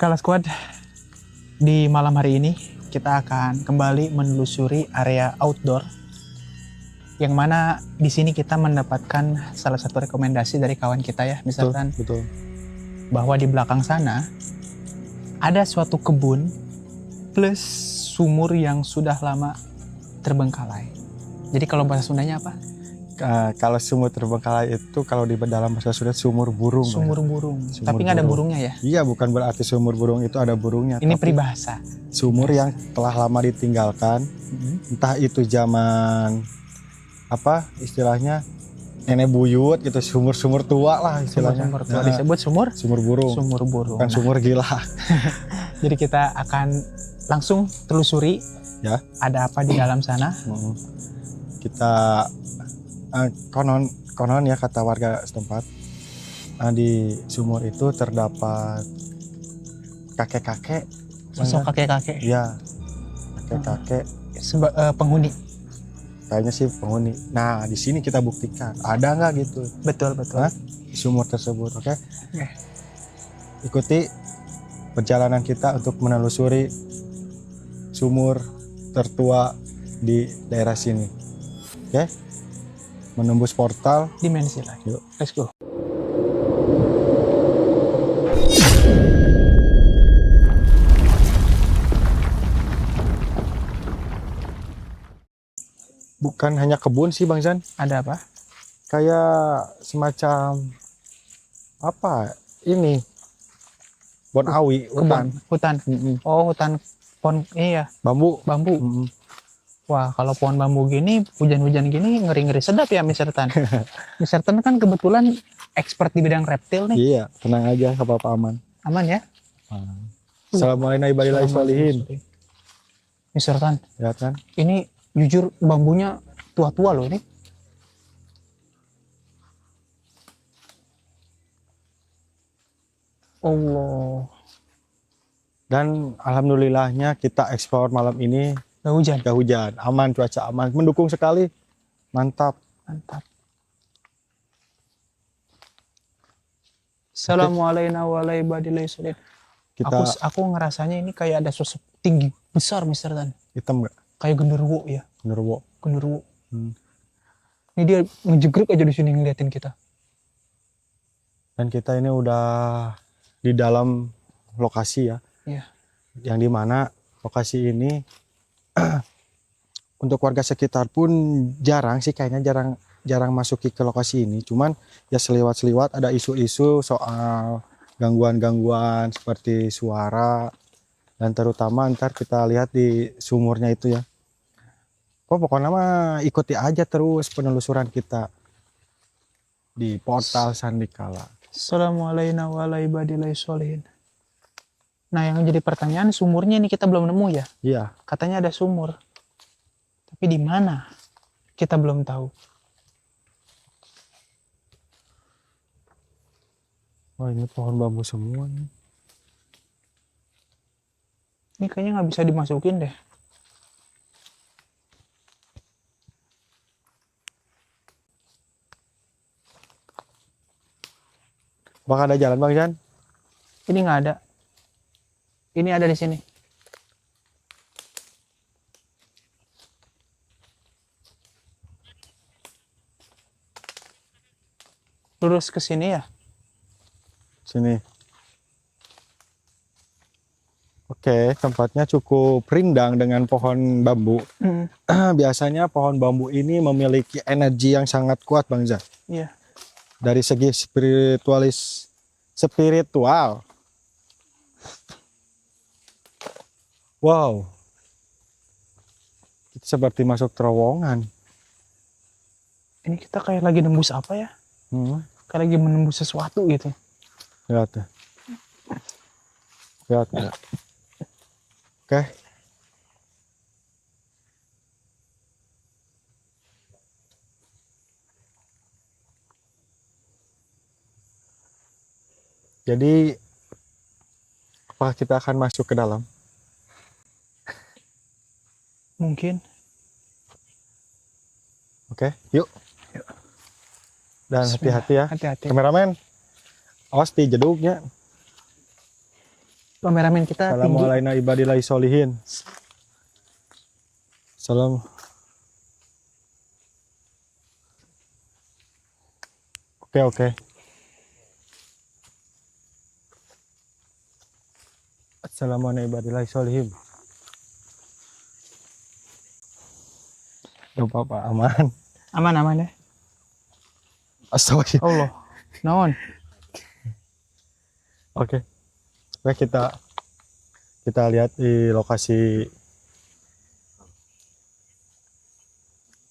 Kala Squad, di malam hari ini kita akan kembali menelusuri area outdoor, yang mana di sini kita mendapatkan salah satu rekomendasi dari kawan kita ya, misalkan betul. bahwa di belakang sana ada suatu kebun plus sumur yang sudah lama terbengkalai. Jadi kalau bahasa Sundanya apa? Kalau sumur terbengkalai itu kalau di dalam bahasa Sunda sumur burung. Sumur burung. Sumur Tapi nggak ada burung. burungnya ya? Iya, bukan berarti sumur burung itu ada burungnya. Ini tapi peribahasa. sumur yang telah lama ditinggalkan, entah itu zaman apa istilahnya nenek buyut gitu, sumur-sumur tua lah istilahnya. Sumur tua disebut sumur burung. Sumur burung. Bukan sumur gila. Jadi kita akan langsung telusuri Ya. ada apa di dalam sana. Kita konon ya kata warga setempat, di sumur itu terdapat kakek-kakek. Sosok kakek-kakek. Iya, kakek-kakek. Penghuni. Kayaknya sih penghuni. Nah, di sini kita buktikan ada nggak gitu. Betul. Di sumur tersebut, oke? Ya. Ikuti perjalanan kita untuk menelusuri sumur tertua di daerah sini, oke? Menembus portal Dimensi lain. Yuk. Let's go. bukan hanya kebun sih Bang Zan, Ada apa? kayak semacam apa ini bon awi, Hutan. Oh, hutan pohon. Iya, bambu. bambu. Wah, kalau pohon bambu gini, hujan-hujan gini ngeri-ngeri sedap ya, Mr. Tan. Mr. Tan kan kebetulan expert di bidang reptil nih. Iya, tenang aja, gak apa-apa, aman. Aman ya? Assalamualaikum warahmatullahi wabarakatuh. Mr. Tan, Ya kan? ini jujur bambunya tua-tua loh ini. Allah. Dan alhamdulillahnya kita ekspor malam ini Gak hujan. gak hujan, aman, cuaca aman, mendukung sekali, mantap. Assalamualaikum. Kita Aku ngerasanya ini kayak ada sosok tinggi besar, Mr. Tan. hitam gak? Kayak genderuwo ya. Genderuwo. Ini dia ngejegrek aja di sini ngeliatin kita. Dan kita ini udah di dalam lokasi ya. Iya. Yang dimana lokasi ini untuk warga sekitar pun jarang sih, kayaknya jarang masuki ke lokasi ini. Cuman ya seliwat-seliwat ada isu-isu soal gangguan-gangguan seperti suara, dan terutama ntar kita lihat di sumurnya itu ya. Pokoknya mah ikuti aja terus penelusuran kita di portal Sandikala. Assalamualaikum warahmatullahi wabarakatuh. Nah, yang jadi pertanyaan, sumurnya ini kita belum nemu ya. Iya. Katanya ada sumur. Tapi di mana? Kita belum tahu. Wah, ini pohon bambu semua nih. Ini kayaknya nggak bisa dimasukin deh. Apakah ada jalan Bang Jan? Ini nggak ada. Ini ada di sini. Lurus ke sini ya. Sini. Oke, tempatnya cukup rindang dengan pohon bambu. Biasanya pohon bambu ini memiliki energi yang sangat kuat Bang Zan. Iya. Dari segi spiritual. Wow. Itu seperti masuk terowongan. Ini kita kayak lagi nembus apa ya? Kayak lagi menembus sesuatu gitu. Lihat ya. Lihat ya. Oke. Jadi apakah kita akan masuk ke dalam? Mungkin. Oke, yuk. Dan hati-hati ya. Hati-hati. Kameramen, awas di jeduknya. kameramen kita tinggi. Assalamualaikum ibadillahi sholihin. Salam. Oke. Assalamualaikum ibadillahi sholihin. Gak apa-apa, aman. Aman ya. Astagfirullah. Allah. Naon? Oke. Baik, kita lihat di lokasi.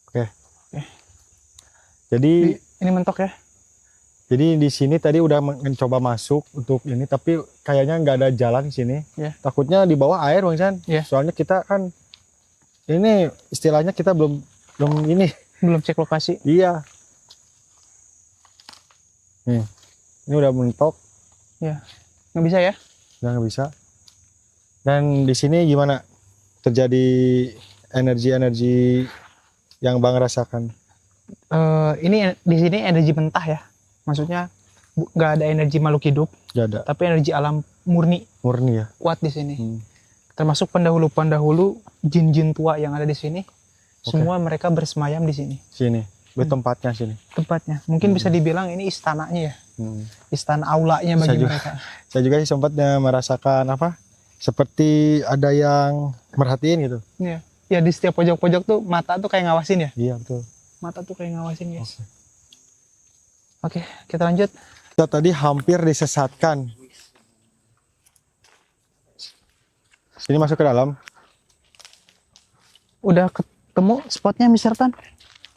Oke. Jadi Ini mentok ya. Jadi di sini tadi udah mencoba masuk untuk ini, tapi kayaknya nggak ada jalan di sini. Ya. Takutnya di bawah air, Bang San. Ya. Soalnya kita kan ini istilahnya kita belum ini. Belum cek lokasi. Iya. Nih, ini udah mentok. Ya. Nggak bisa ya? Nggak bisa. Dan di sini gimana? Terjadi energi-energi yang Bang rasakan? Ini di sini energi mentah ya. Maksudnya nggak ada energi makhluk hidup, Nggak ada. tapi energi alam murni Murni ya. kuat di sini. Termasuk pendahulu-pendahulu jin-jin tua yang ada di sini. Semua mereka bersemayam di sini. Sini. Tempatnya sini. Tempatnya. Mungkin bisa dibilang ini istananya ya. Istana aulanya bagi mereka. Saya juga sempat merasakan apa? Seperti ada yang merhatiin gitu. Iya. Ya di setiap pojok-pojok tuh mata tuh kayak ngawasin ya. Iya betul. Mata tuh kayak ngawasin guys. Oke, kita lanjut. Kita tadi hampir disesatkan. Sini masuk ke dalam. Udah ketemu spotnya Mr. Tan?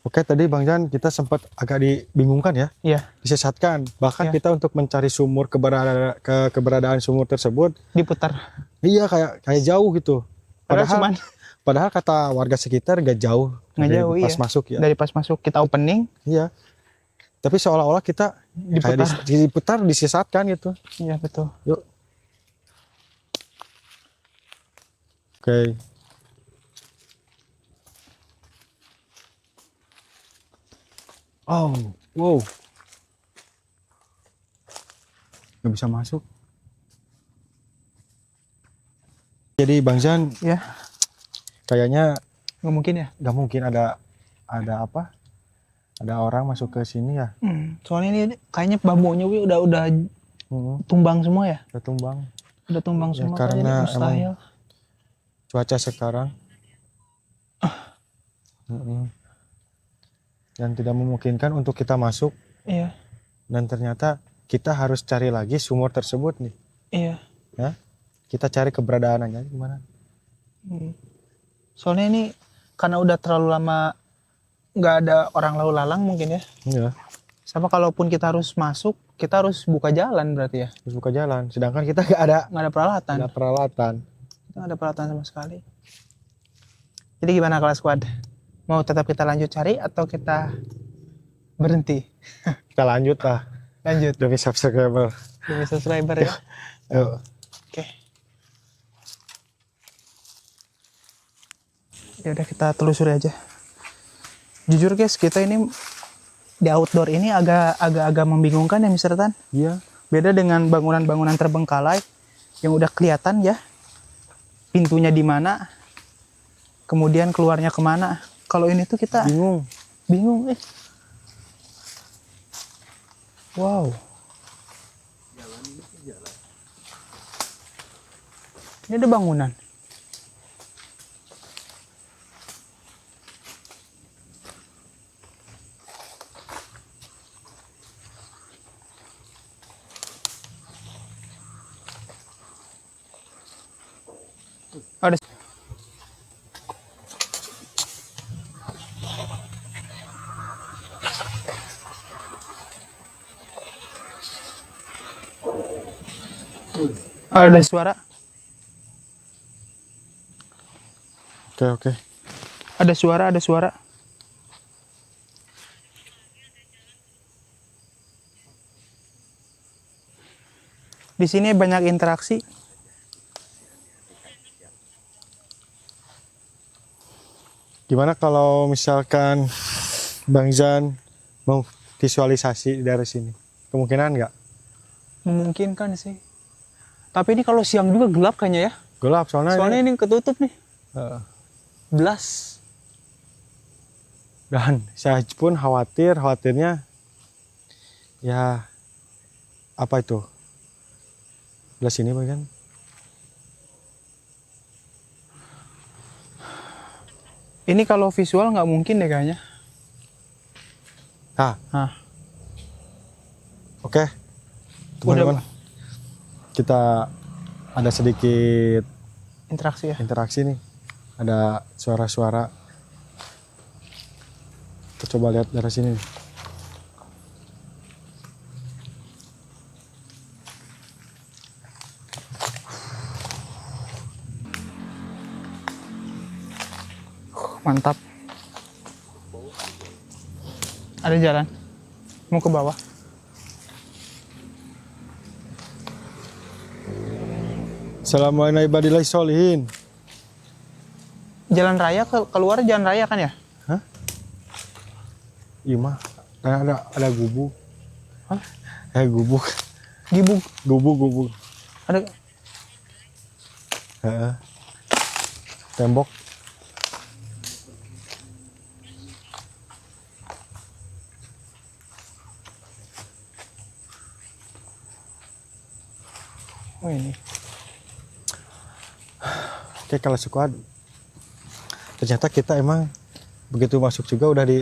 Oke, tadi Bang Jan kita sempat agak dibingungkan ya. Iya. Disesatkan. Bahkan Iya. kita untuk mencari sumur keberadaan sumur tersebut. Diputar. Iya kayak jauh gitu. Padahal Kata warga sekitar gak jauh. Nggak dari jauh, pas iya. masuk ya. Dari pas masuk kita opening. Iya. Tapi seolah-olah kita diputar, disesatkan gitu. Iya betul. Yuk. Oke. Oh, wow. Nggak bisa masuk. Jadi Bang Zan, Ya. kayaknya Nggak mungkin ya. nggak mungkin ada apa? Ada orang masuk ke sini ya. Soalnya ini kayaknya bambunya udah tumbang semua ya. Udah tumbang. Udah tumbang Ya, semua. karena kayaknya mustahil. Cuaca sekarang. Dan tidak memungkinkan untuk kita masuk. Iya. Dan ternyata kita harus cari lagi sumur tersebut nih. Iya. Ya, kita cari keberadaannya gimana? Soalnya ini karena udah terlalu lama nggak ada orang lalu lalang mungkin ya. Iya. Sama kalaupun kita harus masuk, kita harus buka jalan berarti ya. Terus buka jalan. Sedangkan kita nggak ada Peralatan. peralatan. Kita nggak ada peralatan sama sekali. Jadi gimana kelas squad? Mau tetap kita lanjut cari atau kita berhenti? Kita lanjut lah. Lanjut. Demi subscriber. Demi subscriber ya. Ayo. Oke. Ya udah kita telusuri aja. Jujur guys, kita ini di outdoor ini agak membingungkan ya Mr. Tan. Iya. Beda dengan bangunan-bangunan terbengkalai yang udah kelihatan ya pintunya di mana, kemudian keluarnya kemana. Kalau ini tuh kita bingung. Wow. Ini ada bangunan. Ada. Ada suara. Oke. Ada suara. Di sini banyak interaksi. Gimana kalau misalkan Bang Zan mau visualisasi dari sini? Kemungkinan nggak? Memungkinkan sih. Tapi ini kalau siang juga gelap kayaknya ya. Gelap soalnya, Soalnya ini ketutup nih. Heeh. Belas. Dan saya pun khawatirnya ya apa itu? Belah sini bagian. Ini kalau visual nggak mungkin deh kayaknya. Nah, Hah. oke. Teman-teman, kita ada sedikit Interaksi ya. interaksi nih. Ada suara-suara. Kita coba lihat dari sini. Mantap. Ada jalan. Mau ke bawah. Assalamualaikum warahmatullahi sholihin. Jalan raya keluar jalan raya kan ya? Hah? Iya mah. Ada gubuk. Hah? Gubuk. Gibug. Gubuk. Ada Heeh. Tembok. oh ini. Oke, kalau squad ternyata kita emang begitu masuk juga udah di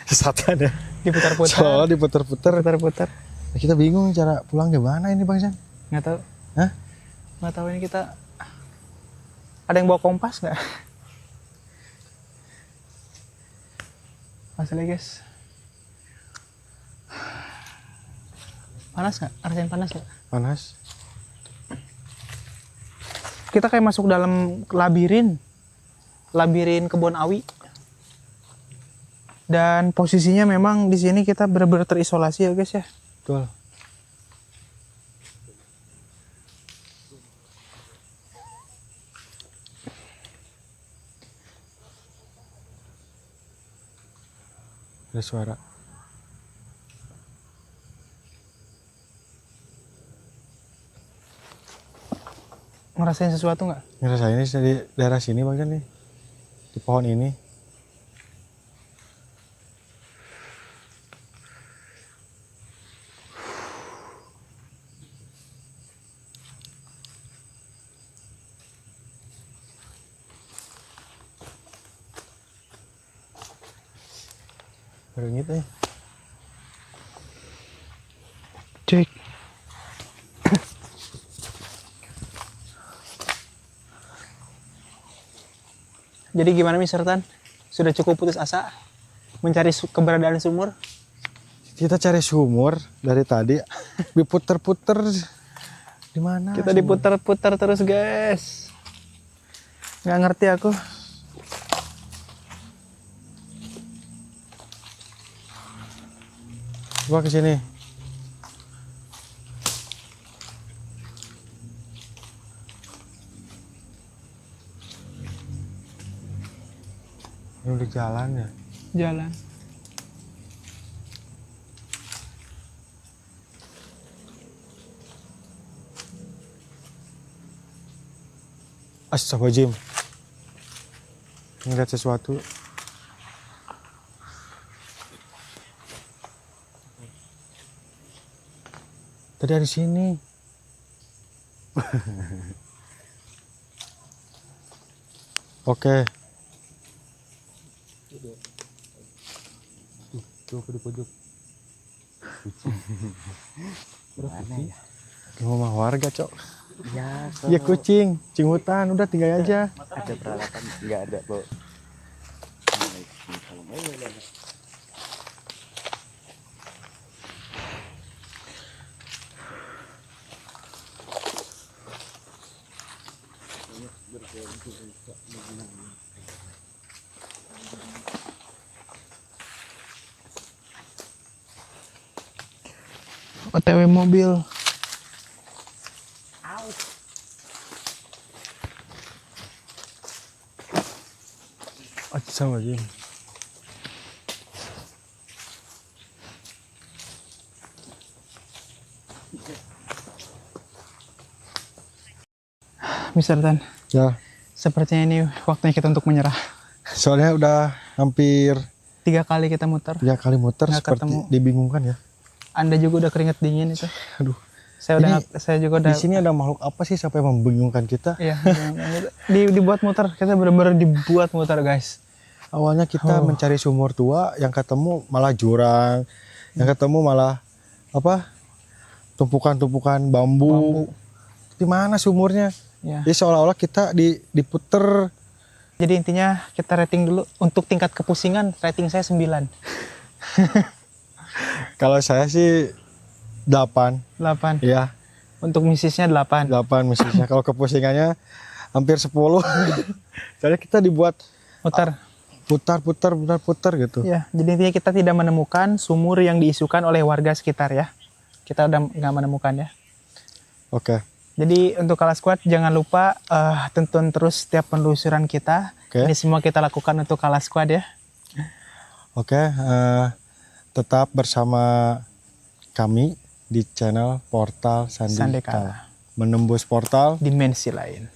sesatan ya. Diputar-putar. Soalnya diputer-puter. Putar-putar. Nah, kita bingung cara pulang gimana ini Bang San. Nggak tahu. Hah? Nggak tahu ini kita. Ada yang bawa kompas nggak? Masalah guys. Panas nggak? Rasain panas nggak? Panas. Kita kayak masuk dalam labirin kebun awi. Dan posisinya memang di sini kita benar-benar terisolasi ya guys ya. Betul. Ada suara. Ngerasain sesuatu nggak? Ngerasain ini di daerah sini Bang San nih. Di pohon ini. Beringit nih. Cek. Jadi gimana Mister Tan? Sudah cukup putus asa mencari keberadaan sumur? Kita cari sumur dari tadi diputer-puter di mana? Kita sumur? diputar-putar terus guys. Nggak ngerti aku. Coba ke sini. Ini udah jalan ya. Jalan. Astagfirullahaladzim. Ngeliat sesuatu. Tadi ada di sini. Oke. Tuh di pojok. Mana ya? Di rumah warga, Cok. Ya, Ya kucing hutan, udah tinggal aja. ada peralatan nggak ada, Bu. OTW mobil. Astagfirullahaladzim. Mr. Tan. Ya, Sepertinya ini waktunya kita untuk menyerah. soalnya udah hampir 3 kali kita muter. 3 kali muter Nggak seperti ketemu. dibingungkan ya. Anda juga udah keringet dingin itu. Aduh. Saya juga udah. Di sini ada makhluk apa sih sampai membingungkan kita? Iya. Dibuat muter. Kita benar-benar dibuat muter, guys. Awalnya kita mencari sumur tua, yang ketemu malah jurang, yang ketemu malah apa? Tumpukan-tumpukan bambu. Di mana sumurnya? Ya. Jadi seolah-olah kita diputer. Jadi intinya kita rating dulu. Untuk tingkat kepusingan, rating saya 9. Kalau saya sih 8. 8. Ya, Untuk misisnya 8. 8 misalnya. Kalau kepusingannya hampir 10. Soalnya kita dibuat Muter. putar gitu. Ya, jadi intinya kita tidak menemukan sumur yang diisukan oleh warga sekitar ya. Kita udah nggak menemukan ya. Oke. Jadi untuk Kala Squad jangan lupa tonton terus setiap penelusuran kita. Oke. Ini semua kita lakukan untuk Kala Squad ya. Oke, tetap bersama kami di channel Portal Sandika. Sandika. Menembus portal Dimensi lain.